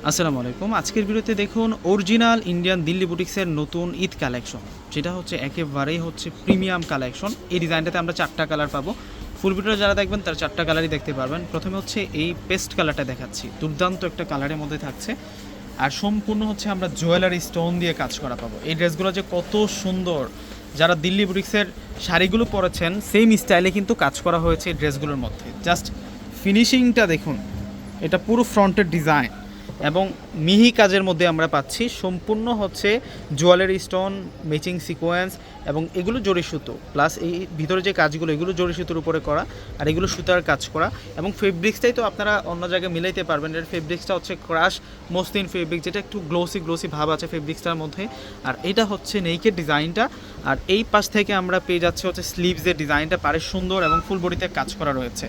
আসসালামু আলাইকুম। আজকের ভিডিওতে দেখুন অরিজিনাল ইন্ডিয়ান দিল্লি বুটিক্সের নতুন ঈদ কালেকশন, যেটা হচ্ছে একেবারেই হচ্ছে প্রিমিয়াম কালেকশন। এই ডিজাইনটাতে আমরা 4টা কালার পাবো। ফুল ভিডিও যারা দেখবেন তারা 4টা কালারই দেখতে পারবেন। প্রথমে হচ্ছে এই পেস্ট কালারটা দেখাচ্ছি, দুর্দান্ত একটা কালারের মধ্যে থাকছে। আর সম্পূর্ণ হচ্ছে আমরা জুয়েলারি স্টোন দিয়ে কাজ করা পাবো। এই ড্রেসগুলো যে কত সুন্দর, যারা দিল্লি বুটিক্সের শাড়িগুলো পরেছেন সেম স্টাইলে কিন্তু কাজ করা হয়েছে এই ড্রেসগুলোর মধ্যে। জাস্ট ফিনিশিংটা দেখুন, এটা পুরো ফ্রন্টের ডিজাইন এবং মিহি কাজের মধ্যে আমরা পাচ্ছি। সম্পূর্ণ হচ্ছে জুয়েলারি স্টোন, ম্যাচিং সিকোয়েন্স এবং এগুলো জরি সুতো, প্লাস এই ভিতরে যে কাজগুলো এগুলো জরি সুতোর উপরে করা, আর এগুলো সুতার কাজ করা। এবং ফেব্রিক্সটাই তো আপনারা অন্য জায়গায় মিলাইতে পারবেন। এর ফেব্রিক্সটা হচ্ছে ক্রাশ মসলিন ফেব্রিক, যেটা একটু গ্লোসি ভাব আছে ফেব্রিক্সটার মধ্যে। আর এটা হচ্ছে নেইকের ডিজাইনটা। আর এই পাশ থেকে আমরা পেয়ে যাচ্ছি হচ্ছে স্লিভসের ডিজাইনটা, পারে সুন্দর এবং ফুল বডিতে কাজ করা রয়েছে।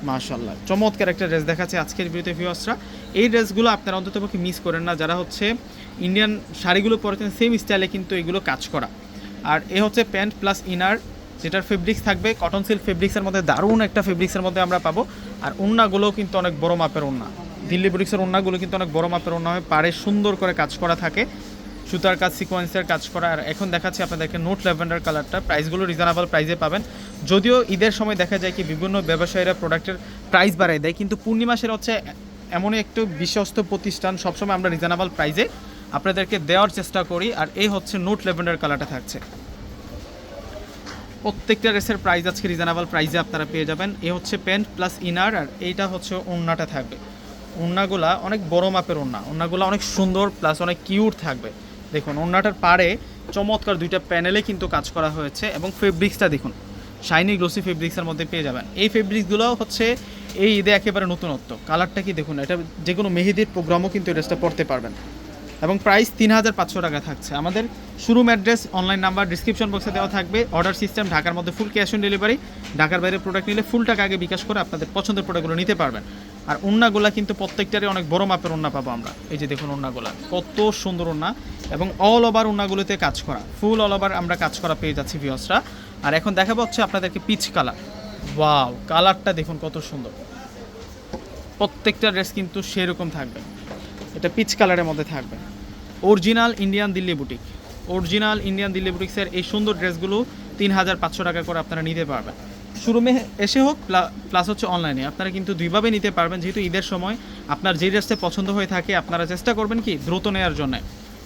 মাশাআল্লাহ, চমৎকার একটা ড্রেস দেখাচ্ছে আজকের ভিডিওতে ভিউয়ার্সরা। এই ড্রেসগুলো আপনারা অন্ততপক্ষে মিস করেন না, যারা হচ্ছে ইন্ডিয়ান শাড়িগুলো পরেছেন সেম স্টাইলে কিন্তু এগুলো কাজ করা। আর এ হচ্ছে প্যান্ট প্লাস ইনার, যেটার ফেব্রিক্স থাকবে কটন সিল্ক ফেব্রিক্সের মধ্যে, দারুণ একটা ফেব্রিক্সের মধ্যে আমরা পাবো। আর ওড়নাগুলোও কিন্তু অনেক বড় মাপের ওড়না, দিল্লি বুটিক্সের ওড়নাগুলো কিন্তু অনেক বড় মাপের ওড়না হয়, পাড়ে সুন্দর করে কাজ করা থাকে, সুতার কাজ সিকোয়েন্সের কাজ করা। আর এখন দেখাচ্ছি আপনাদেরকে নোট ল্যাভেন্ডার কালারটা। প্রাইসগুলো রিজনেবল প্রাইসে পাবেন। যদিও ঈদের সময় দেখা যায় কি বিভিন্ন ব্যবসায়ীরা প্রোডাক্টের প্রাইস বাড়ায় দেয়, কিন্তু পূর্ণিমাসের হচ্ছে এমনই একটু বিশ্বস্ত প্রতিষ্ঠান, সবসময় আমরা রিজনেবল প্রাইসে আপনাদেরকে দেওয়ার চেষ্টা করি। আর এই হচ্ছে নোট ল্যাভেন্ডার কালারটা থাকছে। প্রত্যেকটা ড্রেসের প্রাইস আজকে রিজনেবল প্রাইসে আপনারা পেয়ে যাবেন। এ হচ্ছে প্যান্ট প্লাস ইনার, আর এইটা হচ্ছে ওড়নাটা থাকবে। ওড়নাগুলা অনেক বড় মাপের ওড়নাগুলো অনেক সুন্দর প্লাস অনেক কিউট থাকবে। দেখুন ওড়নাটার পাড়ে চমৎকার দুইটা প্যানেলে কিন্তু কাজ করা হয়েছে এবং ফেব্রিক্সটা দেখুন শাইনি গ্লোসি ফেব্রিক্সের মধ্যে পেয়ে যাবেন। এই ফেব্রিক্সগুলো হচ্ছে এই ঈদে একেবারে নতুনত্ব। কালারটা কি দেখুন, এটা যে কোনো মেহেদির প্রোগ্রামও কিন্তু এই ড্রেসটা পরতে পারবেন। এবং প্রাইস 3500 টাকা থাকছে। আমাদের showroom address, online number description বক্সে দেওয়া থাকবে। অর্ডার সিস্টেম ঢাকার মধ্যে ফুল ক্যাশ অন ডেলিভারি, ঢাকার বাইরে প্রোডাক্ট নিলে ফুল টাকা আগে বিকাশ করে আপনাদের পছন্দের প্রোডাক্টগুলো নিতে পারবেন। আর ওড়নাগুলা কিন্তু প্রত্যেকটারই অনেক বড় মাপের ওড়না পাবো আমরা। এই যে দেখুন ওড়নাগুলা কত সুন্দর ওড়না, এবং অল ওভার ওড়নাগুলোতে কাজ করা, ফুল অল ওভার আমরা কাজ করা পেয়ে যাচ্ছি ভিউয়ার্সরা। আর এখন দেখাবো হচ্ছে আপনাদেরকে পিচ কালার। ওয়াও, কালারটা দেখুন কত সুন্দর। প্রত্যেকটা ড্রেস কিন্তু সেরকম থাকবে, এটা পিচ কালারের মধ্যে থাকবে। Original Indian Delhi boutique, original Indian Delhi বুটিক্সের এই সুন্দর ড্রেসগুলো 3500 টাকা করে আপনারা নিতে পারবেন। শোরুমে এসে হোক প্লাস হচ্ছে অনলাইনে, আপনারা কিন্তু দুইভাবে নিতে পারবেন। যেহেতু ঈদের সময় আপনার যে ড্রেসটা পছন্দ হয়ে থাকে আপনারা চেষ্টা করবেন কি দ্রুত নেওয়ার জন্য।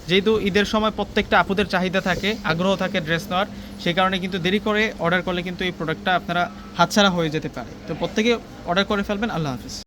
যেহেতু ঈদের সময় প্রত্যেকটা আপুদের চাহিদা থাকে, আগ্রহ থাকে ড্রেস নেওয়ার, সেই কারণে কিন্তু দেরি করে অর্ডার করলে কিন্তু এই প্রোডাক্টটা আপনারা হাতছাড়া হয়ে যেতে পারে। তো প্রত্যেকে অর্ডার করে ফেলবেন। আল্লাহ হাফিজ।